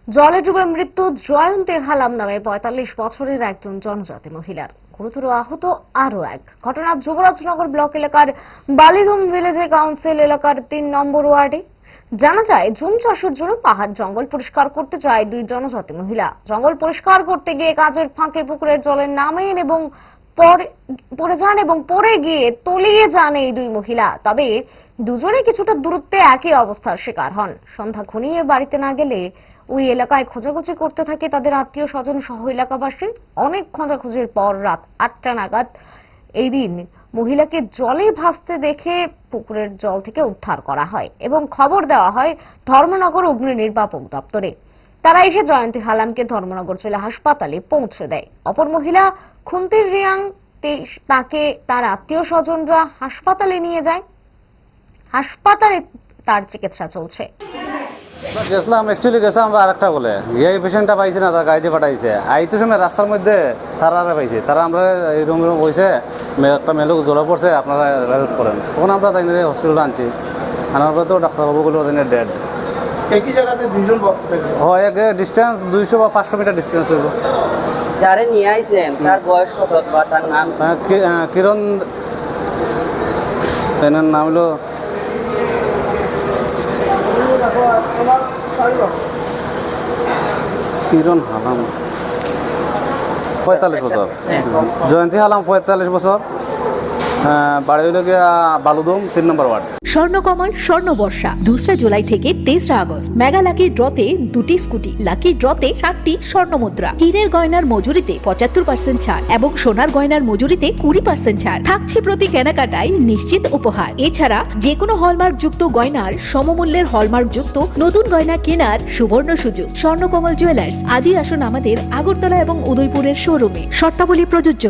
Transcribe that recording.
জলে ডুবে মৃত্যু জয়ন্তী হালাম নামে ৪৫ বছরের একজন জনজাতি মহিলার। গুরুতর আহত আরো এক। ঘটনা যুবরাজনগর ব্লক এলাকার বালিধুম ভিলেজে কাউন্সিল এলাকার ৩ নম্বর ওয়ার্ডে। জানা যায়, ঝুম চাষের জন্য পাহাড় জঙ্গল পরিষ্কার করতে যায় দুই জনজাতি মহিলা। জঙ্গল পরিষ্কার করতে গিয়ে কাজের ফাঁকে পুকুরের জলে নামেন এবং পরে গিয়ে তলিয়ে যান এই দুই মহিলা। তবে দুজনে কিছুটা দূরত্বে একই অবস্থার শিকার হন। সন্ধ্যা ঘনিয়ে বাড়িতে না গেলে ওই এলাকায় খোঁজাখুঁজি করতে থাকে তাদের আত্মীয় স্বজন সহ এলাকাবাসী। অনেক খোঁজাখুঁজির পর রাত ৮টা নাগাদ এই দিন মহিলাকে জলে ভাসতে দেখে পুকুরের জল থেকে উদ্ধার করা হয় এবং খবর দেওয়া হয় ধর্মনগর অগ্নি নির্বাপক দপ্তরে। তারা এসে জয়ন্তী হালামকে ধর্মনগর জেলা হাসপাতালে পৌঁছে দেয়। অপর মহিলা খুন্তির রিয়াং তাকে তার আত্মীয় স্বজনরা হাসপাতালে নিয়ে যায়। হাসপাতালে তার চিকিৎসা চলছে। গেছিলাম আমরা আরেকটা বলে এই পেশেন্টটা পাইছে না, তার গাড়িতে পাঠাইছে। আইতে সময় রাস্তার মধ্যে তারা পাইছে, তারা আমরা এই রুম বসে একটা মেলুক জ্বলে পড়ছে, আপনারা হেল্প করেন। তখন আমরা তাই হসপিটালে আনছি। আনার পরে তো ডাক্তারবাবুগুলো ডেড। একই জায়গাতে দুইজন হয় এক ডিস্টেন্স 200 বা 500 মিটার ডিস্টেন্স হইব। যারে নিয়ে আইছেন তার বয়স কত বা তার নাম? কিরণ, তার নাম হলো কিরণ হালাম, ৪৫ বছর। জয়ন্তী হালাম ৪৫ বছর। বাড়ি হইল গিয়া বালুদুম ৩ নম্বর ওয়ার্ড। স্বর্ণকমল স্বর্ণবর্ষা ২রা জুলাই থেকে ৩রা আগস্ট। মেগা লাকি ড্রতে 2টি স্কুটি, লাকি ড্রতে 7টি স্বর্ণমুদ্রা। হীরের গয়নার মজুরিতে ৭৫% ছাড় এবং সোনার গয়নার মজুরিতে 20% ছাড় থাকছে প্রতি কেনাকাটায় নিশ্চিত উপহার। এছাড়া যে কোনো হলমার্ক যুক্ত গয়নার সমমূল্যের হলমার্ক যুক্ত নতুন গয়না কেনার সুবর্ণ সুযোগ। স্বর্ণকমল জুয়েলার্স, আজই আসুন আমাদের আগরতলা এবং উদয়পুরের শোরুমে। শর্তাবলী প্রযোজ্য।